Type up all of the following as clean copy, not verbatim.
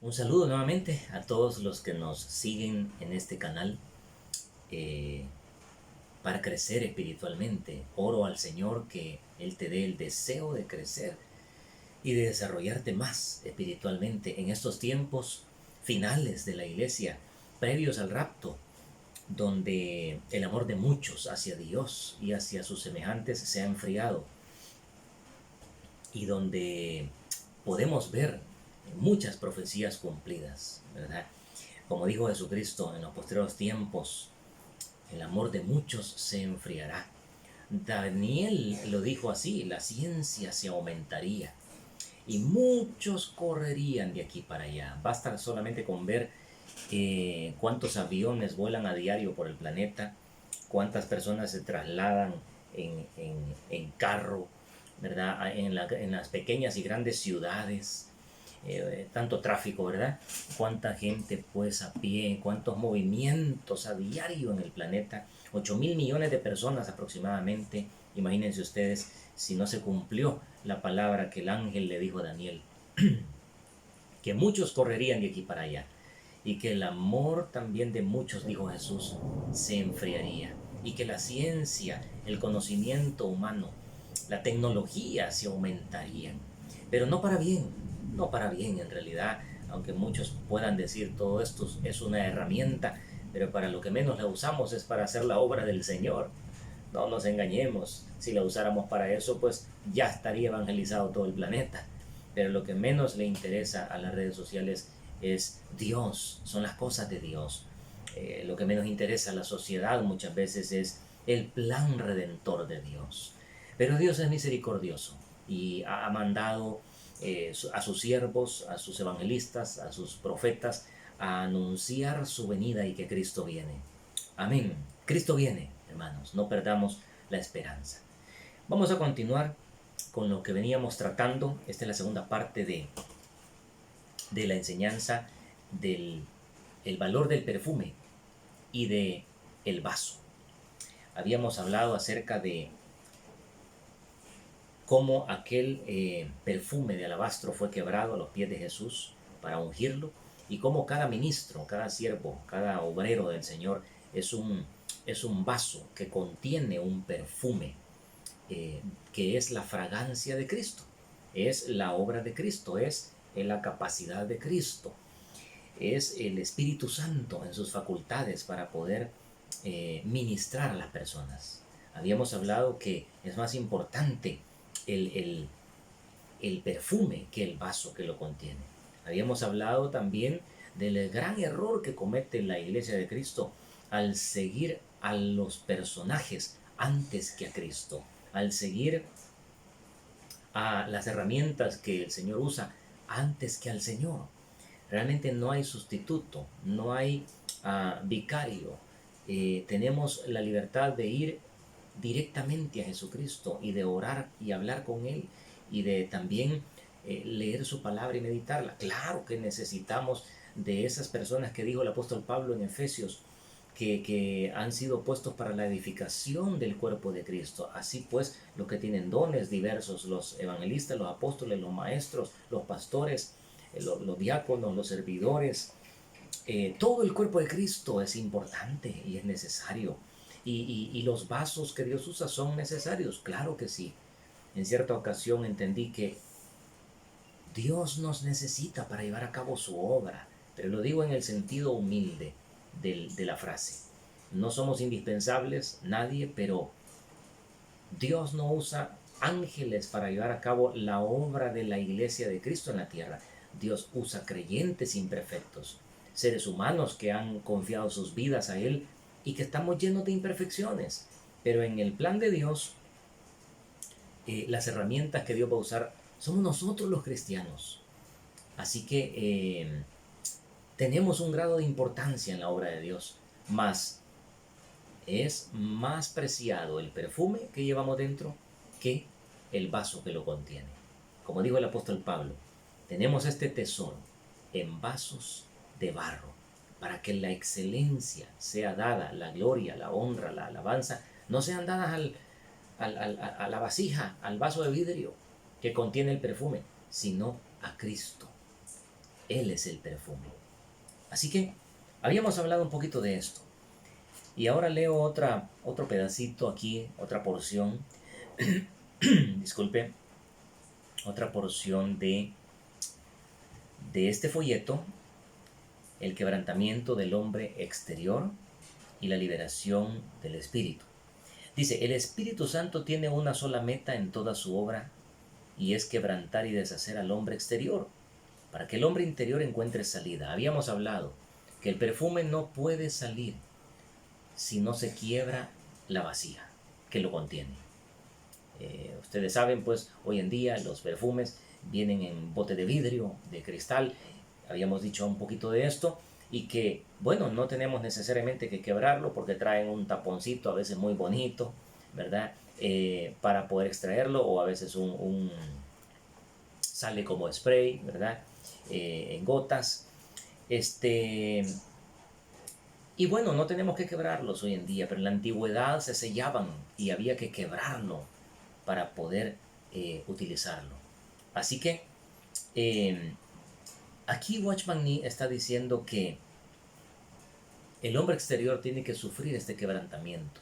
Un saludo nuevamente a todos los que nos siguen en este canal eh, para crecer espiritualmente. Oro al Señor que Él te dé el deseo de crecer y de desarrollarte más espiritualmente en estos tiempos finales de la iglesia, previos al rapto, donde el amor de muchos hacia Dios y hacia sus semejantes se ha enfriado y donde podemos ver muchas profecías cumplidas, ¿verdad? Como dijo Jesucristo, en los posteriores tiempos el amor de muchos se enfriará. Daniel lo dijo así: la ciencia se aumentaría y muchos correrían de aquí para allá. Basta solamente con ver cuántos aviones vuelan a diario por el planeta, cuántas personas se trasladan en carro, ¿verdad? En las pequeñas y grandes ciudades, tanto tráfico, ¿verdad? Cuánta gente pues a pie, cuántos movimientos a diario en el planeta, 8.000 millones de personas aproximadamente. Imagínense ustedes si no se cumplió la palabra que el ángel le dijo a Daniel, que muchos correrían de aquí para allá y que el amor también de muchos, dijo Jesús, se enfriaría y que la ciencia, el conocimiento humano, la tecnología se aumentarían, pero no para bien, no para bien en realidad, aunque muchos puedan decir todo esto es una herramienta, pero para lo que menos la usamos es para hacer la obra del Señor. No nos engañemos, si la usáramos para eso, pues ya estaría evangelizado todo el planeta. Pero lo que menos le interesa a las redes sociales es Dios, son las cosas de Dios. Lo que menos interesa a la sociedad muchas veces es el plan redentor de Dios. Pero Dios es misericordioso y ha mandado a sus siervos, a sus evangelistas, a sus profetas, a anunciar su venida y que Cristo viene. Amén. Cristo viene, hermanos, no perdamos la esperanza. Vamos a continuar con lo que veníamos tratando. Esta es la segunda parte de la enseñanza del el valor del perfume y de el vaso. Habíamos hablado acerca de cómo aquel perfume de alabastro fue quebrado a los pies de Jesús para ungirlo, y cómo cada ministro, cada siervo, cada obrero del Señor es un vaso que contiene un perfume, que es la fragancia de Cristo, es la obra de Cristo, es la capacidad de Cristo, es el Espíritu Santo en sus facultades para poder ministrar a las personas. Habíamos hablado que es más importante el, el, el perfume que el vaso que lo contiene. Habíamos hablado también del gran error que comete la Iglesia de Cristo al seguir a los personajes antes que a Cristo, al seguir a las herramientas que el Señor usa antes que al Señor. Realmente no hay sustituto, no hay vicario. Tenemos la libertad de ir directamente a Jesucristo y de orar y hablar con Él y de también leer su palabra y meditarla. Claro que necesitamos de esas personas que dijo el apóstol Pablo en Efesios, que han sido puestos para la edificación del cuerpo de Cristo. Así pues, los que tienen dones diversos, los evangelistas, los apóstoles, los maestros, los pastores, los diáconos, los servidores, todo el cuerpo de Cristo es importante y es necesario. Y los vasos que Dios usa son necesarios, claro que sí. En cierta ocasión entendí que Dios nos necesita para llevar a cabo su obra, pero lo digo en el sentido humilde de la frase. No somos indispensables, nadie, pero Dios no usa ángeles para llevar a cabo la obra de la iglesia de Cristo en la tierra. Dios usa creyentes imperfectos, seres humanos que han confiado sus vidas a Él y que estamos llenos de imperfecciones. Pero en el plan de Dios, las herramientas que Dios va a usar somos nosotros los cristianos. Así que tenemos un grado de importancia en la obra de Dios, más es más preciado el perfume que llevamos dentro que el vaso que lo contiene. Como dijo el apóstol Pablo, tenemos este tesoro en vasos de barro, para que la excelencia sea dada, la gloria, la honra, la alabanza, no sean dadas a la vasija, al vaso de vidrio que contiene el perfume, sino a Cristo. Él es el perfume. Así que habíamos hablado un poquito de esto. Y ahora leo otro pedacito aquí, otra porción, disculpe, otra porción de este folleto, el quebrantamiento del hombre exterior y la liberación del espíritu. Dice, el Espíritu Santo tiene una sola meta en toda su obra y es quebrantar y deshacer al hombre exterior para que el hombre interior encuentre salida. Habíamos hablado que el perfume no puede salir si no se quiebra la vasija que lo contiene. Ustedes saben, pues, hoy en día los perfumes vienen en bote de vidrio, de cristal. Habíamos dicho un poquito de esto y que, bueno, no tenemos necesariamente que quebrarlo porque traen un taponcito a veces muy bonito, ¿verdad? Para poder extraerlo, o a veces sale como spray, ¿verdad? En gotas. Y bueno, no tenemos que quebrarlos hoy en día, pero en la antigüedad se sellaban y había que quebrarlo para poder utilizarlo. Así que aquí Watchman Nee está diciendo que el hombre exterior tiene que sufrir este quebrantamiento,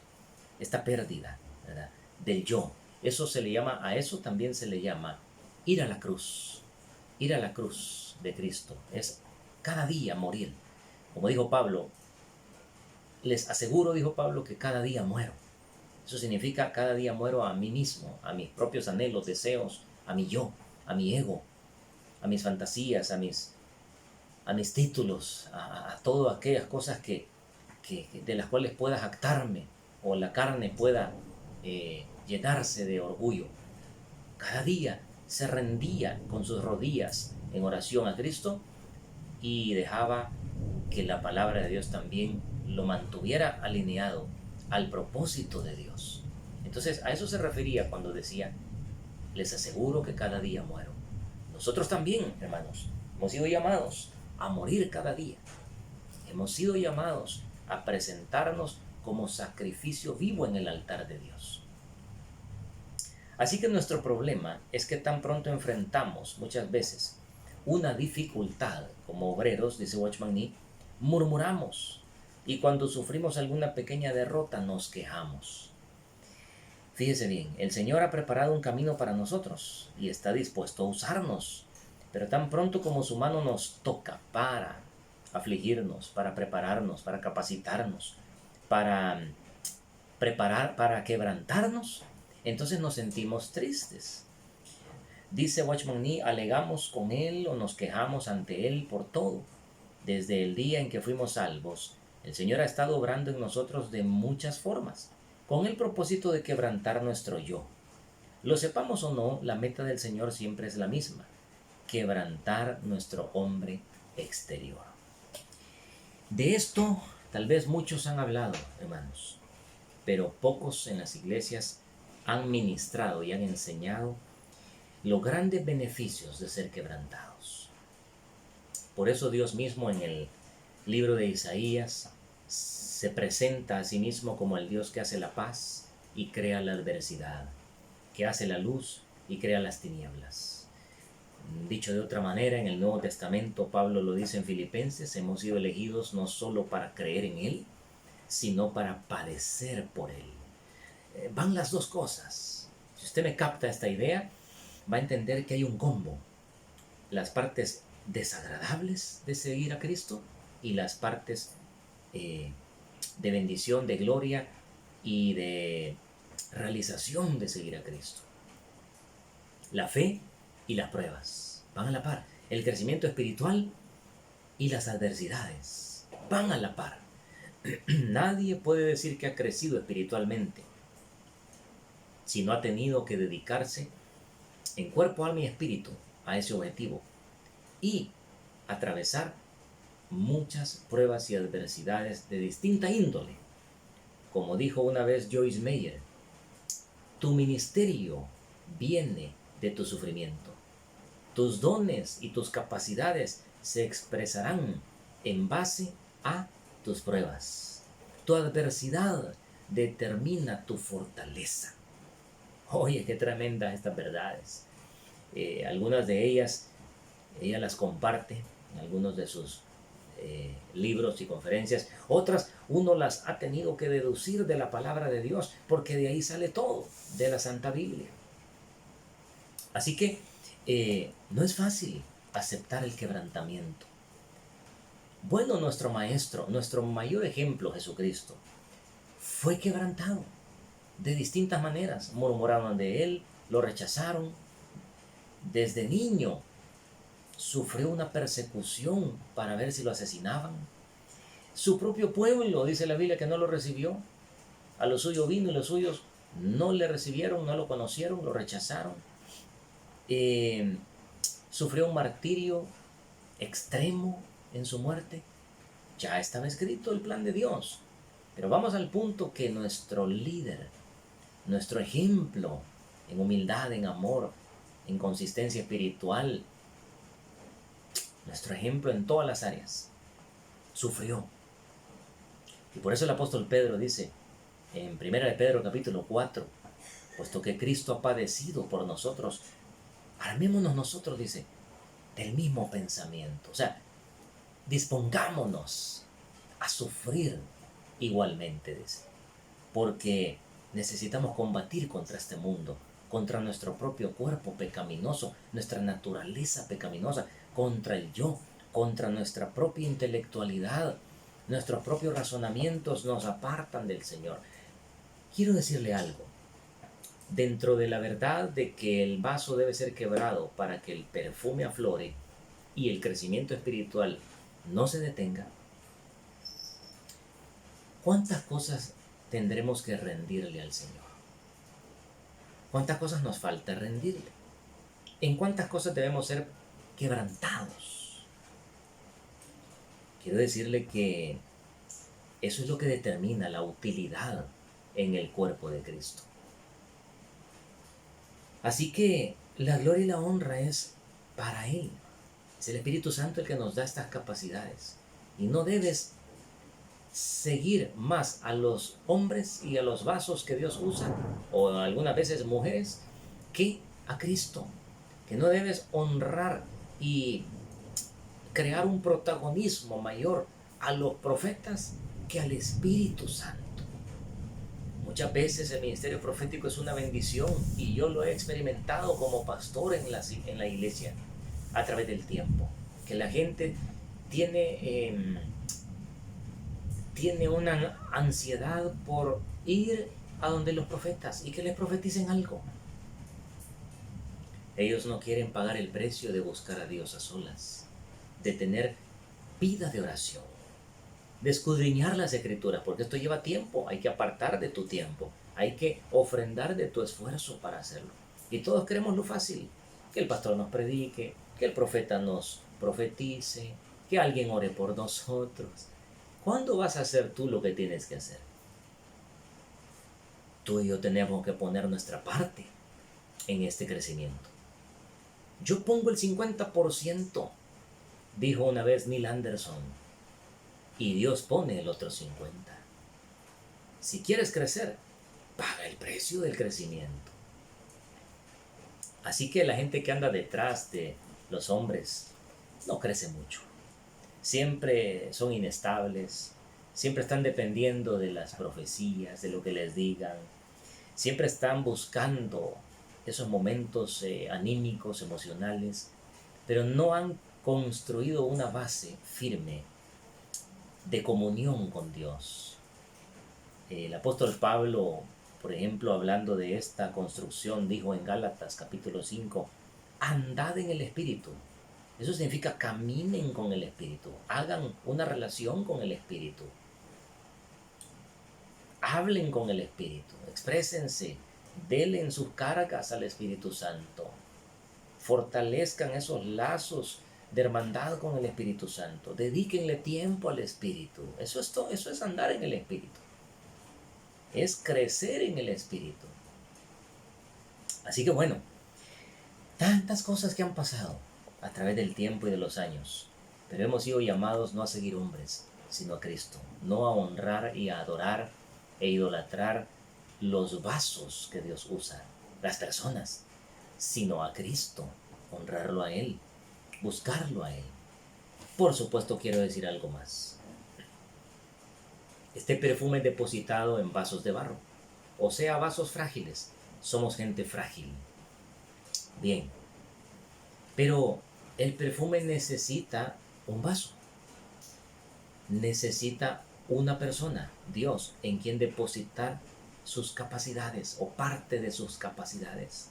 esta pérdida, ¿verdad?, del yo. Eso se le llama, a eso también se le llama ir a la cruz de Cristo. Es cada día morir. Como dijo Pablo, les aseguro, dijo Pablo, que cada día muero. Eso significa cada día muero a mí mismo, a mis propios anhelos, deseos, a mi yo, a mi ego, a mis fantasías, a mis títulos, a todas aquellas cosas de las cuales pueda jactarme o la carne pueda llenarse de orgullo. Cada día se rendía con sus rodillas en oración a Cristo y dejaba que la palabra de Dios también lo mantuviera alineado al propósito de Dios. Entonces a eso se refería cuando decía, les aseguro que cada día muero. Nosotros también, hermanos, hemos sido llamados a morir cada día. Hemos sido llamados a presentarnos como sacrificio vivo en el altar de Dios. Así que nuestro problema es que tan pronto enfrentamos muchas veces una dificultad como obreros, dice Watchman Nee, murmuramos, y cuando sufrimos alguna pequeña derrota nos quejamos. Fíjese bien, el Señor ha preparado un camino para nosotros y está dispuesto a usarnos, pero tan pronto como su mano nos toca para afligirnos, para prepararnos, para capacitarnos, para para quebrantarnos, entonces nos sentimos tristes. Dice Watchman Nee, alegamos con Él o nos quejamos ante Él por todo. Desde el día en que fuimos salvos, el Señor ha estado obrando en nosotros de muchas formas, con el propósito de quebrantar nuestro yo. Lo sepamos o no, la meta del Señor siempre es la misma, quebrantar nuestro hombre exterior. De esto tal vez muchos han hablado, hermanos, pero pocos en las iglesias han ministrado y han enseñado los grandes beneficios de ser quebrantados. Por eso Dios mismo en el libro de Isaías se presenta a sí mismo como el Dios que hace la paz y crea la adversidad, que hace la luz y crea las tinieblas. Dicho de otra manera, en el Nuevo Testamento Pablo lo dice en Filipenses, hemos sido elegidos no solo para creer en Él, sino para padecer por Él. Van las dos cosas. Si usted me capta esta idea, va a entender que hay un combo. Las partes desagradables de seguir a Cristo y las partes de bendición, de gloria y de realización de seguir a Cristo. La fe y las pruebas van a la par. El crecimiento espiritual y las adversidades van a la par. Nadie puede decir que ha crecido espiritualmente si no ha tenido que dedicarse en cuerpo, alma y espíritu a ese objetivo y atravesar muchas pruebas y adversidades de distinta índole. Como dijo una vez Joyce Meyer, tu ministerio viene de tu sufrimiento. Tus dones y tus capacidades se expresarán en base a tus pruebas. Tu adversidad determina tu fortaleza. Oye, qué tremendas estas verdades. Algunas de ellas, ella las comparte en algunos de sus libros y conferencias. Otras uno las ha tenido que deducir de la palabra de Dios, porque de ahí sale todo, de la Santa Biblia. Así que no es fácil aceptar el quebrantamiento. Bueno, nuestro Maestro, nuestro mayor ejemplo, Jesucristo, fue quebrantado de distintas maneras. Murmuraron de él, lo rechazaron. Desde niño sufrió una persecución para ver si lo asesinaban. Su propio pueblo, dice la Biblia, que no lo recibió. A lo suyo vino y los suyos no le recibieron, no lo conocieron, lo rechazaron. Sufrió un martirio extremo en su muerte. Ya estaba escrito el plan de Dios. Pero vamos al punto que nuestro líder, nuestro ejemplo en humildad, en amor, en consistencia espiritual, nuestro ejemplo en todas las áreas, sufrió. Y por eso el apóstol Pedro dice en 1 de Pedro capítulo 4, puesto que Cristo ha padecido por nosotros, armémonos nosotros, dice, del mismo pensamiento. O sea, dispongámonos a sufrir igualmente, dice, porque necesitamos combatir contra este mundo, contra nuestro propio cuerpo pecaminoso, nuestra naturaleza pecaminosa, contra el yo, contra nuestra propia intelectualidad. Nuestros propios razonamientos nos apartan del Señor. Quiero decirle algo. Dentro de la verdad de que el vaso debe ser quebrado para que el perfume aflore y el crecimiento espiritual no se detenga, ¿cuántas cosas tendremos que rendirle al Señor? ¿Cuántas cosas nos falta rendirle? ¿En cuántas cosas debemos ser quebrantados? Quiero decirle que eso es lo que determina la utilidad en el cuerpo de Cristo. Así que la gloria y la honra es para Él. Es el Espíritu Santo el que nos da estas capacidades. Y no debes seguir más a los hombres y a los vasos que Dios usa, o algunas veces mujeres, que a Cristo. Que no debes honrar y crear un protagonismo mayor a los profetas que al Espíritu Santo. Muchas veces el ministerio profético es una bendición y yo lo he experimentado como pastor en la iglesia a través del tiempo. Que la gente tiene una ansiedad por ir a donde los profetas y que les profeticen algo. Ellos no quieren pagar el precio de buscar a Dios a solas, de tener vida de oración, de escudriñar las escrituras, porque esto lleva tiempo, hay que apartar de tu tiempo, hay que ofrendar de tu esfuerzo para hacerlo. Y todos queremos lo fácil, que el pastor nos predique, que el profeta nos profetice, que alguien ore por nosotros. ¿Cuándo vas a hacer tú lo que tienes que hacer? Tú y yo tenemos que poner nuestra parte en este crecimiento. Yo pongo el 50%, dijo una vez Neil Anderson, y Dios pone el otro 50%. Si quieres crecer, paga el precio del crecimiento. Así que la gente que anda detrás de los hombres no crece mucho. Siempre son inestables, siempre están dependiendo de las profecías, de lo que les digan. Siempre están buscando esos momentos anímicos, emocionales, pero no han construido una base firme de comunión con Dios. El apóstol Pablo, por ejemplo, hablando de esta construcción, dijo en Gálatas capítulo 5, andad en el Espíritu. Eso significa caminen con el Espíritu, hagan una relación con el Espíritu, hablen con el Espíritu, exprésense, denle sus cargas al Espíritu Santo, fortalezcan esos lazos de hermandad con el Espíritu Santo, dedíquenle tiempo al Espíritu. Eso es andar en el Espíritu, es crecer en el Espíritu. Así que bueno, tantas cosas que han pasado a través del tiempo y de los años, pero hemos sido llamados no a seguir hombres, sino a Cristo, no a honrar y a adorar e idolatrar los vasos que Dios usa, las personas, sino a Cristo, honrarlo a Él, buscarlo a Él. Por supuesto quiero decir algo más. Este perfume es depositado en vasos de barro, o sea, vasos frágiles. Somos gente frágil. Bien, pero el perfume necesita un vaso, necesita una persona, Dios, en quien depositar sus capacidades o parte de sus capacidades.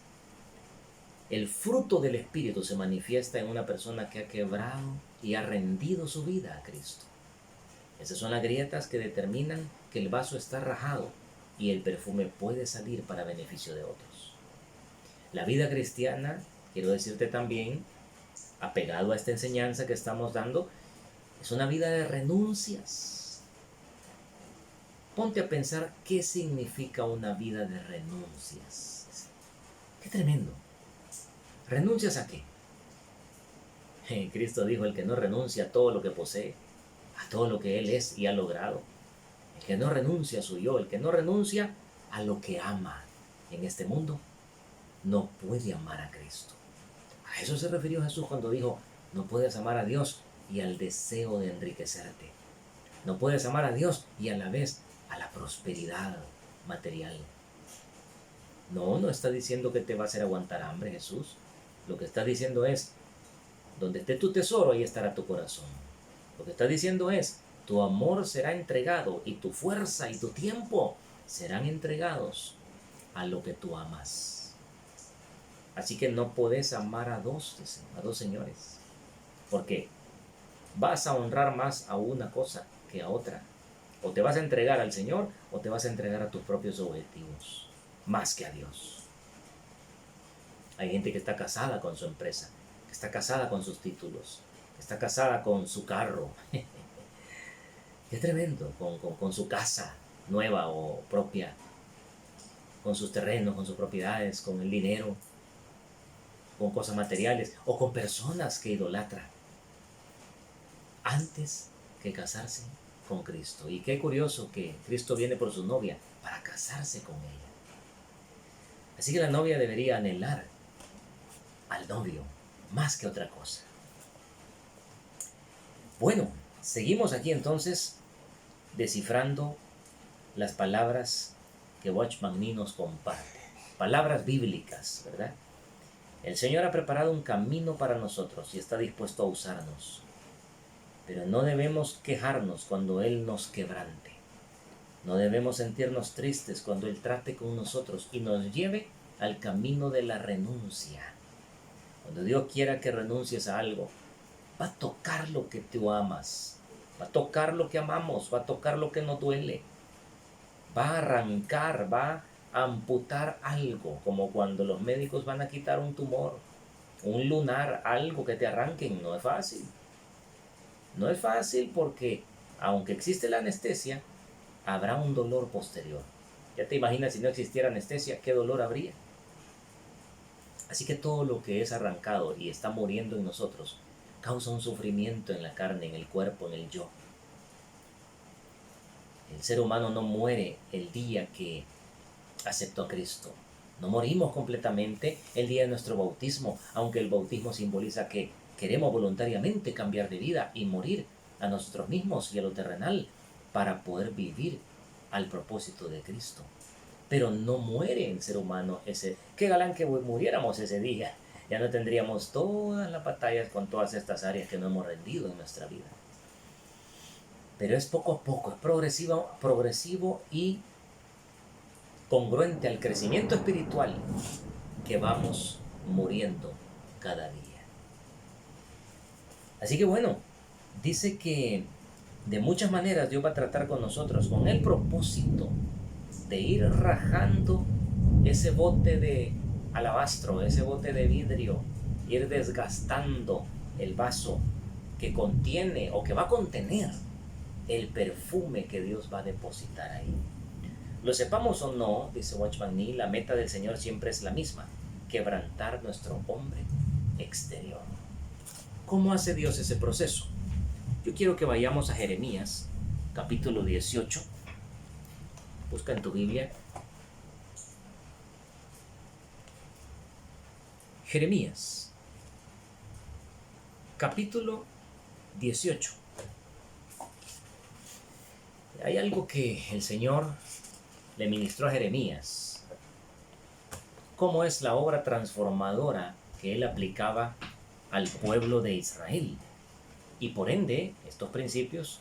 El fruto del Espíritu se manifiesta en una persona que ha quebrado y ha rendido su vida a Cristo. Esas son las grietas que determinan que el vaso está rajado y el perfume puede salir para beneficio de otros. La vida cristiana, quiero decirte también, apegado a esta enseñanza que estamos dando, es una vida de renuncias. Ponte a pensar qué significa una vida de renuncias. Qué tremendo. ¿Renuncias a qué? Cristo dijo, el que no renuncia a todo lo que posee, a todo lo que Él es y ha logrado. El que no renuncia a su yo, el que no renuncia a lo que ama en este mundo, no puede amar a Cristo. A eso se refirió Jesús cuando dijo, no puedes amar a Dios y al deseo de enriquecerte. No puedes amar a Dios y a la vez a la prosperidad material. No está diciendo que te va a hacer aguantar hambre, Jesús. Lo que está diciendo es, donde esté tu tesoro, ahí estará tu corazón. Lo que está diciendo es, tu amor será entregado y tu fuerza y tu tiempo serán entregados a lo que tú amas. Así que no puedes amar a dos señores. Porque vas a honrar más a una cosa que a otra. O te vas a entregar al Señor o te vas a entregar a tus propios objetivos, más que a Dios. Hay gente que está casada con su empresa, que está casada con sus títulos, que está casada con su carro. Qué tremendo, con su casa nueva o propia, con sus terrenos, con sus propiedades, con el dinero, con cosas materiales o con personas que idolatran antes que casarse con Cristo. Y qué curioso que Cristo viene por su novia para casarse con ella. Así que la novia debería anhelar al novio más que otra cosa. Bueno, seguimos aquí entonces descifrando las palabras que Watchman Nee nos comparte. Palabras bíblicas, ¿verdad? El Señor ha preparado un camino para nosotros y está dispuesto a usarnos. Pero no debemos quejarnos cuando Él nos quebrante. No debemos sentirnos tristes cuando Él trate con nosotros y nos lleve al camino de la renuncia. Cuando Dios quiera que renuncies a algo, va a tocar lo que tú amas, va a tocar lo que amamos, va a tocar lo que nos duele, va a arrancar, va a amputar algo, como cuando los médicos van a quitar un tumor, un lunar, algo que te arranquen. No es fácil. No es fácil porque, aunque existe la anestesia, habrá un dolor posterior. Ya te imaginas si no existiera anestesia, ¿qué dolor habría? Así que todo lo que es arrancado y está muriendo en nosotros causa un sufrimiento en la carne, en el cuerpo, en el yo. El ser humano no muere el día que aceptó a Cristo. No morimos completamente el día de nuestro bautismo, aunque el bautismo simboliza que queremos voluntariamente cambiar de vida y morir a nosotros mismos y a lo terrenal para poder vivir al propósito de Cristo. Pero no muere el ser humano ese. Qué galán que muriéramos ese día. Ya no tendríamos todas las batallas con todas estas áreas que no hemos rendido en nuestra vida. Pero es poco a poco, es progresivo y congruente al crecimiento espiritual que vamos muriendo cada día. Así que bueno, dice que de muchas maneras Dios va a tratar con nosotros con el propósito de ir rajando ese bote de alabastro, ese bote de vidrio, ir desgastando el vaso que contiene o que va a contener el perfume que Dios va a depositar ahí. Lo sepamos o no, dice Watchman Nee, la meta del Señor siempre es la misma: quebrantar nuestro hombre exterior. ¿Cómo hace Dios ese proceso? Yo quiero que vayamos a Jeremías, capítulo 18. Busca en tu Biblia. Jeremías, capítulo 18. Hay algo que el Señor le ministró a Jeremías. ¿Cómo es la obra transformadora que él aplicaba al pueblo de Israel? Y por ende, estos principios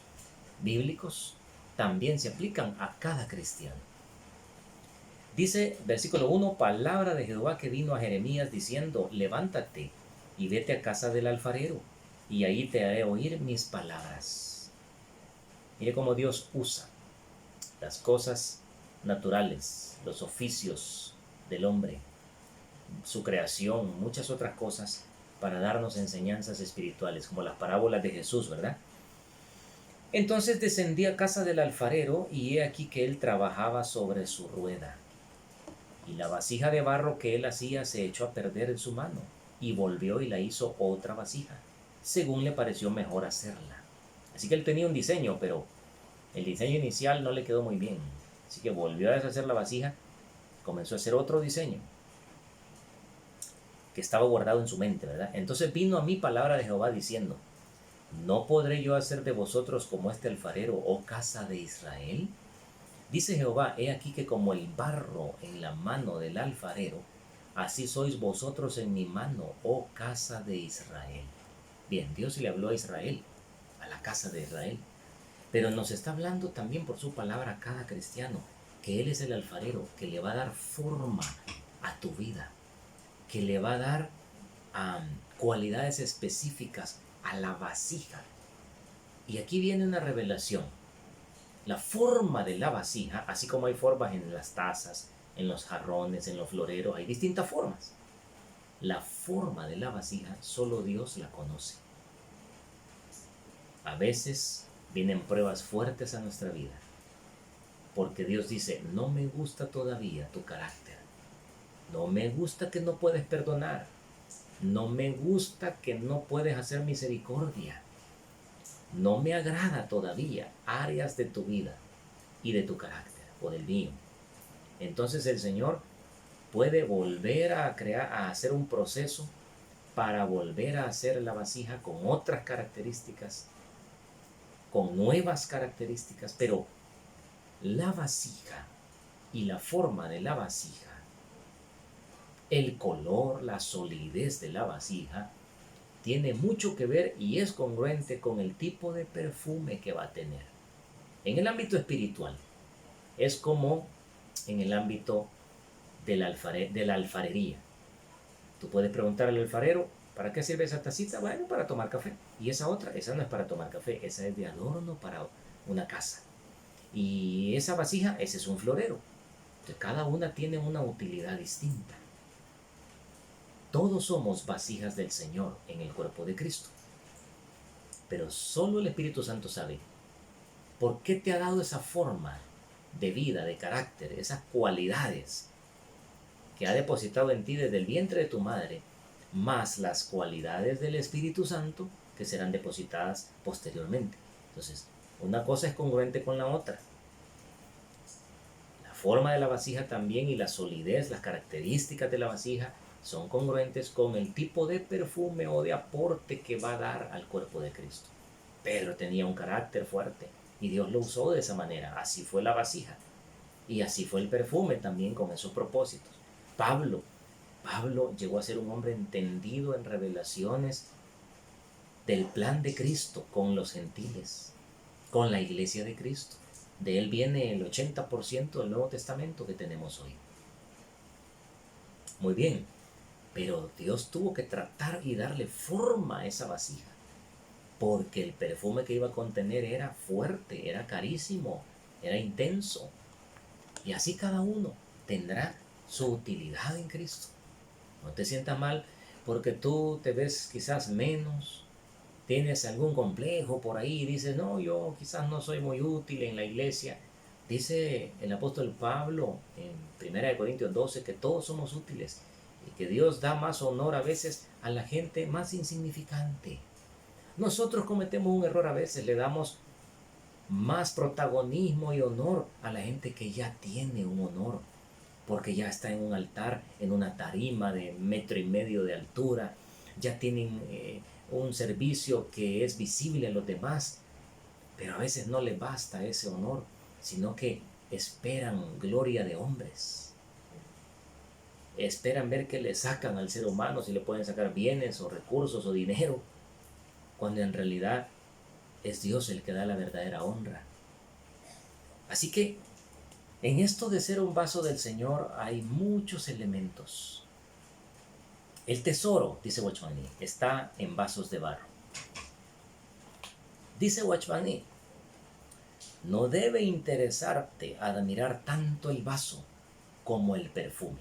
bíblicos también se aplican a cada cristiano. Dice, versículo 1, palabra de Jehová que vino a Jeremías diciendo, levántate y vete a casa del alfarero, y ahí te haré oír mis palabras. Mire cómo Dios usa las cosas naturales, los oficios del hombre, su creación, muchas otras cosas, para darnos enseñanzas espirituales, como las parábolas de Jesús, ¿verdad? Entonces descendí a casa del alfarero, y he aquí que él trabajaba sobre su rueda. Y la vasija de barro que él hacía se echó a perder en su mano, y volvió y la hizo otra vasija, según le pareció mejor hacerla. Así que él tenía un diseño, pero el diseño inicial no le quedó muy bien. Así que volvió a deshacer la vasija, comenzó a hacer otro diseño, que estaba guardado en su mente, ¿verdad? Entonces vino a mí palabra de Jehová diciendo, ¿no podré yo hacer de vosotros como este alfarero, oh casa de Israel? Dice Jehová, he aquí que como el barro en la mano del alfarero, así sois vosotros en mi mano, oh casa de Israel. Bien, Dios le habló a Israel, a la casa de Israel, pero nos está hablando también por su palabra a cada cristiano, que Él es el alfarero, que le va a dar forma a tu vida, que le va a dar cualidades específicas a la vasija. Y aquí viene una revelación. La forma de la vasija, así como hay formas en las tazas, en los jarrones, en los floreros, hay distintas formas. La forma de la vasija solo Dios la conoce. A veces vienen pruebas fuertes a nuestra vida, porque Dios dice, no me gusta todavía tu carácter, no me gusta que no puedes perdonar, no me gusta que no puedes hacer misericordia. No me agrada todavía áreas de tu vida y de tu carácter o del mío. Entonces el Señor puede volver a crear, a hacer un proceso para volver a hacer la vasija con otras características, con nuevas características, pero la vasija y la forma de la vasija, el color, la solidez de la vasija, tiene mucho que ver y es congruente con el tipo de perfume que va a tener. En el ámbito espiritual, es como en el ámbito de la alfarería. Tú puedes preguntar al alfarero, ¿para qué sirve esa tacita? Bueno, para tomar café. Y esa otra, esa no es para tomar café, esa es de adorno para una casa. Y esa vasija, ese es un florero. Entonces, cada una tiene una utilidad distinta. Todos somos vasijas del Señor en el cuerpo de Cristo. Pero solo el Espíritu Santo sabe por qué te ha dado esa forma de vida, de carácter, esas cualidades que ha depositado en ti desde el vientre de tu madre, más las cualidades del Espíritu Santo que serán depositadas posteriormente. Entonces, una cosa es congruente con la otra. La forma de la vasija también y la solidez, las características de la vasija son congruentes con el tipo de perfume o de aporte que va a dar al cuerpo de Cristo. Pedro tenía un carácter fuerte y Dios lo usó de esa manera. Así fue la vasija y así fue el perfume también con esos propósitos. Pablo llegó a ser un hombre entendido en revelaciones del plan de Cristo con los gentiles, con la iglesia de Cristo. De él viene el 80% del Nuevo Testamento que tenemos hoy. Muy bien, pero Dios tuvo que tratar y darle forma a esa vasija, porque el perfume que iba a contener era fuerte, era carísimo, era intenso. Y así cada uno tendrá su utilidad en Cristo. No te sientas mal porque tú te ves quizás menos, tienes algún complejo por ahí y dices, no, yo quizás no soy muy útil en la iglesia. Dice el apóstol Pablo en 1 Corintios 12 que todos somos útiles y que Dios da más honor a veces a la gente más insignificante. Nosotros cometemos un error a veces, le damos más protagonismo y honor a la gente que ya tiene un honor, porque ya está en un altar, en una tarima de 1,5 metros de altura, ya tienen un servicio que es visible a los demás, pero a veces no les basta ese honor, sino que esperan gloria de hombres. Esperan ver que le sacan al ser humano, si le pueden sacar bienes o recursos o dinero, cuando en realidad es Dios el que da la verdadera honra. Así que en esto de ser un vaso del Señor hay muchos elementos. El tesoro, dice Watchman Nee, está en vasos de barro. Dice Watchman Nee, no debe interesarte admirar tanto el vaso como el perfume.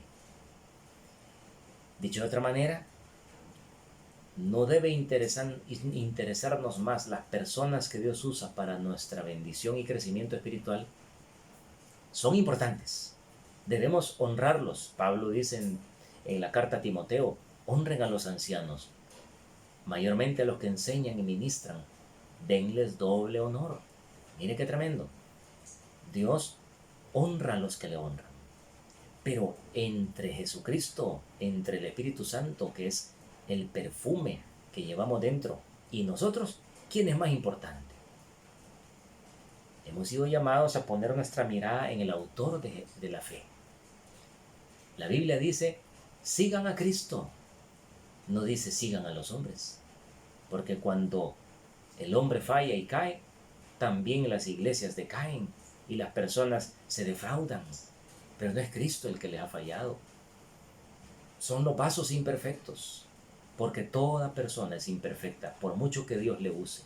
Dicho de otra manera, no debe interesarnos más las personas que Dios usa para nuestra bendición y crecimiento espiritual. Son importantes. Debemos honrarlos. Pablo dice en la carta a Timoteo, honren a los ancianos, mayormente a los que enseñan y ministran. Denles doble honor. Mire qué tremendo. Dios honra a los que le honran. Pero entre Jesucristo, entre el Espíritu Santo, que es el perfume que llevamos dentro, y nosotros, ¿quién es más importante? Hemos sido llamados a poner nuestra mirada en el autor de la fe. La Biblia dice, sigan a Cristo. No dice sigan a los hombres. Porque cuando el hombre falla y cae, también las iglesias decaen y las personas se defraudan. Pero no es Cristo el que les ha fallado. Son los vasos imperfectos. Porque toda persona es imperfecta, por mucho que Dios le use.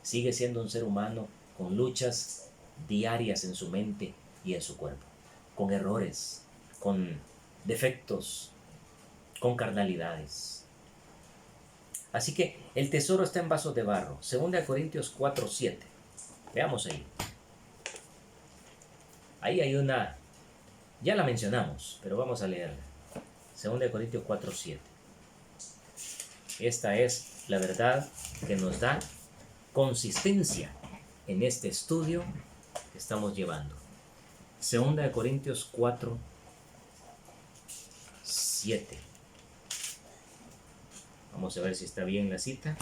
Sigue siendo un ser humano con luchas diarias en su mente y en su cuerpo. Con errores, con defectos, con carnalidades. Así que el tesoro está en vasos de barro. 2 Corintios 4:7. Veamos ahí. Ahí hay una, ya la mencionamos, pero vamos a leerla. 2 Corintios 4:7. Esta es la verdad que nos da consistencia en este estudio que estamos llevando. 2 Corintios 4:7. Vamos a ver si está bien la cita.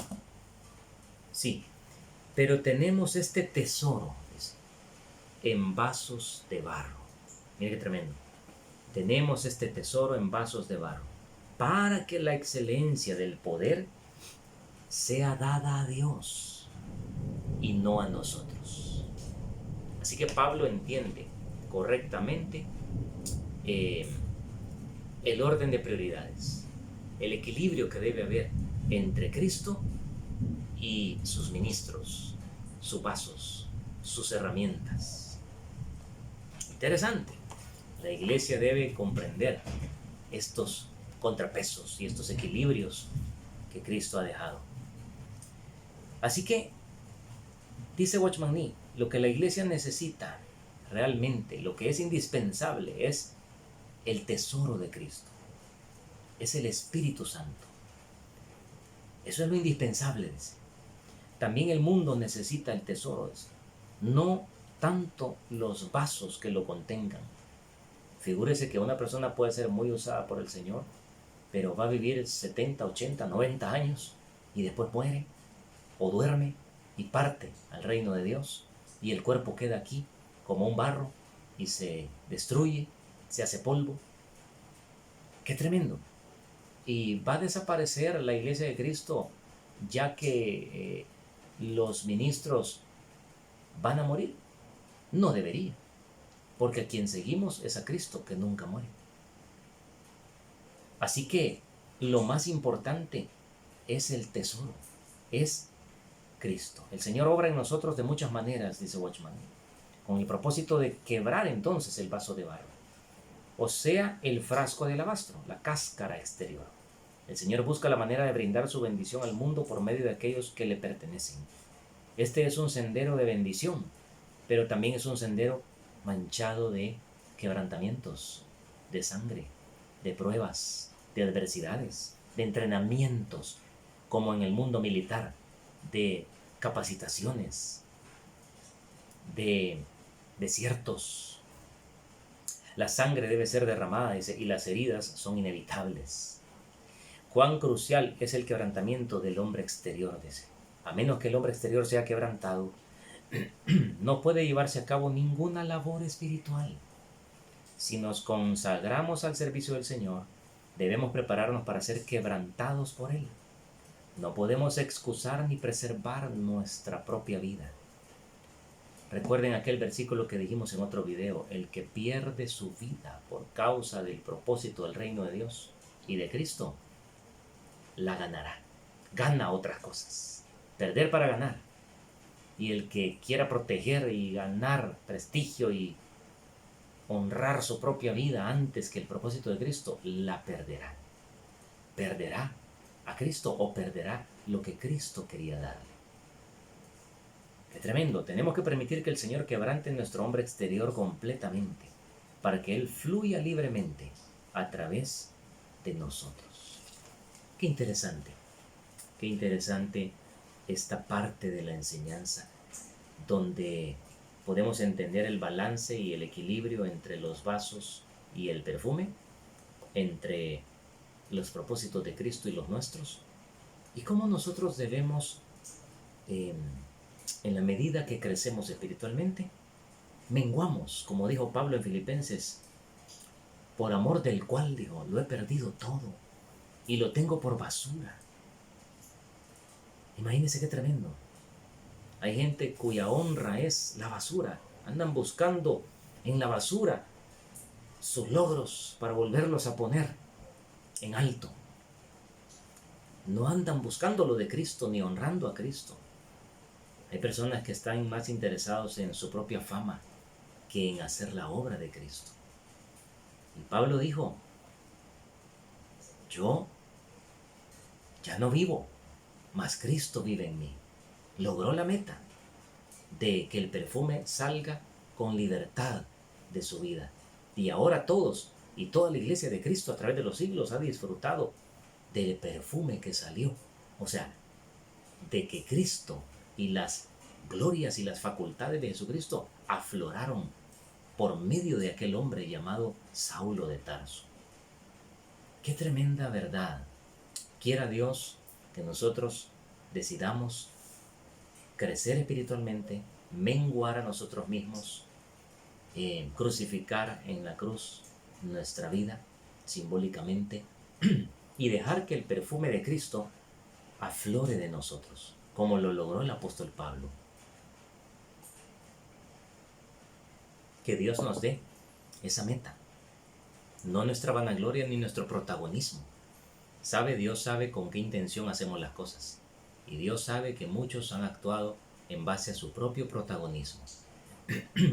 Sí. Pero tenemos este tesoro en vasos de barro. Mire qué tremendo. Tenemos este tesoro en vasos de barro, para que la excelencia del poder sea dada a Dios y no a nosotros. Así que Pablo entiende correctamente el orden de prioridades, el equilibrio que debe haber entre Cristo y sus ministros, sus vasos, sus herramientas. Interesante. La iglesia debe comprender estos contrapesos y estos equilibrios que Cristo ha dejado. Así que, dice Watchman Nee, lo que la iglesia necesita realmente, lo que es indispensable, es el tesoro de Cristo. Es el Espíritu Santo. Eso es lo indispensable, dice. También el mundo necesita el tesoro, dice. No tanto los vasos que lo contengan. Figúrese que una persona puede ser muy usada por el Señor, pero va a vivir 70, 80, 90 años y después muere o duerme y parte al reino de Dios, y el cuerpo queda aquí como un barro y se destruye, se hace polvo. ¡Qué tremendo! Y va a desaparecer la iglesia de Cristo, ya que los ministros van a morir. No debería, porque a quien seguimos es a Cristo, que nunca muere. Así que lo más importante es el tesoro, es Cristo. El Señor obra en nosotros de muchas maneras, dice Watchman, con el propósito de quebrar entonces el vaso de barro, o sea, el frasco de alabastro, la cáscara exterior. El Señor busca la manera de brindar su bendición al mundo por medio de aquellos que le pertenecen. Este es un sendero de bendición, pero también es un sendero manchado de quebrantamientos, de sangre, de pruebas, de adversidades, de entrenamientos, como en el mundo militar, de capacitaciones, de desiertos. La sangre debe ser derramada, dice, y las heridas son inevitables. cuán crucial es el quebrantamiento del hombre exterior, dice. A menos que el hombre exterior sea quebrantado, no puede llevarse a cabo ninguna labor espiritual. Si nos consagramos al servicio del Señor, debemos prepararnos para ser quebrantados por Él. No podemos excusar ni preservar nuestra propia vida. Recuerden aquel versículo que dijimos en otro video: el que pierde su vida por causa del propósito del reino de Dios y de Cristo, la ganará. Gana otras cosas. Perder para ganar. Y el que quiera proteger y ganar prestigio y honrar su propia vida antes que el propósito de Cristo, la perderá. Perderá a Cristo o perderá lo que Cristo quería darle. ¡Qué tremendo! Tenemos que permitir que el Señor quebrante nuestro hombre exterior completamente, para que Él fluya libremente a través de nosotros. ¡Qué interesante! ¡Qué interesante esta parte de la enseñanza, donde podemos entender el balance y el equilibrio entre los vasos y el perfume, entre los propósitos de Cristo y los nuestros, y cómo nosotros debemos, en la medida que crecemos espiritualmente, menguamos, como dijo Pablo en Filipenses, por amor del cual, dijo, lo he perdido todo y lo tengo por basura. Imagínense qué tremendo. Hay gente cuya honra es la basura. Andan buscando en la basura sus logros para volverlos a poner en alto. No andan buscando lo de Cristo ni honrando a Cristo. Hay personas que están más interesados en su propia fama que en hacer la obra de Cristo. Y Pablo dijo: yo ya no vivo, mas Cristo vive en mí. Logró la meta de que el perfume salga con libertad de su vida. Y ahora todos y toda la iglesia de Cristo a través de los siglos ha disfrutado del perfume que salió. O sea, de que Cristo y las glorias y las facultades de Jesucristo afloraron por medio de aquel hombre llamado Saulo de Tarso. ¡Qué tremenda verdad! Quiera Dios que nosotros decidamos crecer espiritualmente, menguar a nosotros mismos, crucificar en la cruz nuestra vida simbólicamente y dejar que el perfume de Cristo aflore de nosotros, como lo logró el apóstol Pablo. Que Dios nos dé esa meta, no nuestra vanagloria ni nuestro protagonismo. Dios sabe con qué intención hacemos las cosas, y Dios sabe que muchos han actuado en base a su propio protagonismo.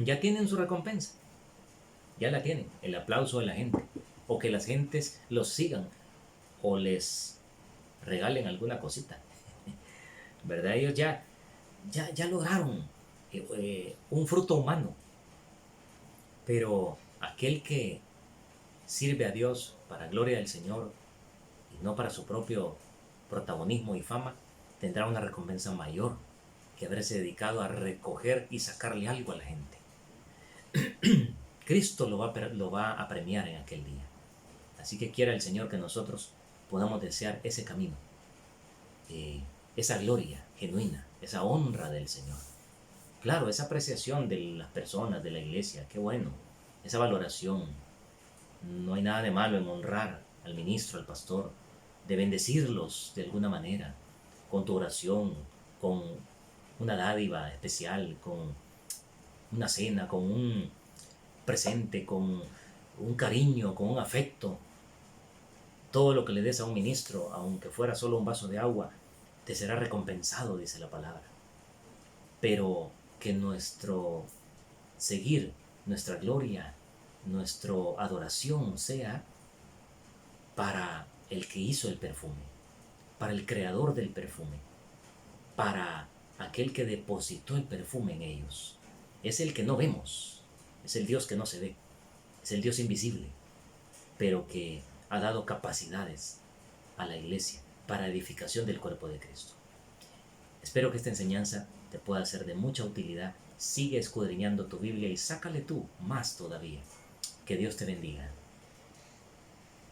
Ya tienen su recompensa, ya la tienen, el aplauso de la gente, o que las gentes los sigan o les regalen alguna cosita, ¿verdad? Ellos ya lograron un fruto humano, pero aquel que sirve a Dios para gloria del Señor y no para su propio protagonismo y fama, tendrá una recompensa mayor que haberse dedicado a recoger y sacarle algo a la gente. Cristo lo va a premiar en aquel día. Así que quiera el Señor que nosotros podamos desear ese camino, esa gloria genuina, esa honra del Señor. Claro, esa apreciación de las personas, de la iglesia, qué bueno, esa valoración. No hay nada de malo en honrar al ministro, al pastor, de bendecirlos de alguna manera, con tu oración, con una dádiva especial, con una cena, con un presente, con un cariño, con un afecto. Todo lo que le des a un ministro, aunque fuera solo un vaso de agua, te será recompensado, dice la palabra. Pero que nuestro seguir, nuestra gloria, nuestra adoración sea para el que hizo el perfume, para el creador del perfume, para aquel que depositó el perfume en ellos. Es el que no vemos, es el Dios que no se ve, es el Dios invisible, pero que ha dado capacidades a la iglesia para edificación del cuerpo de Cristo. Espero que esta enseñanza te pueda ser de mucha utilidad. Sigue escudriñando tu Biblia y sácale tú más todavía. Que Dios te bendiga.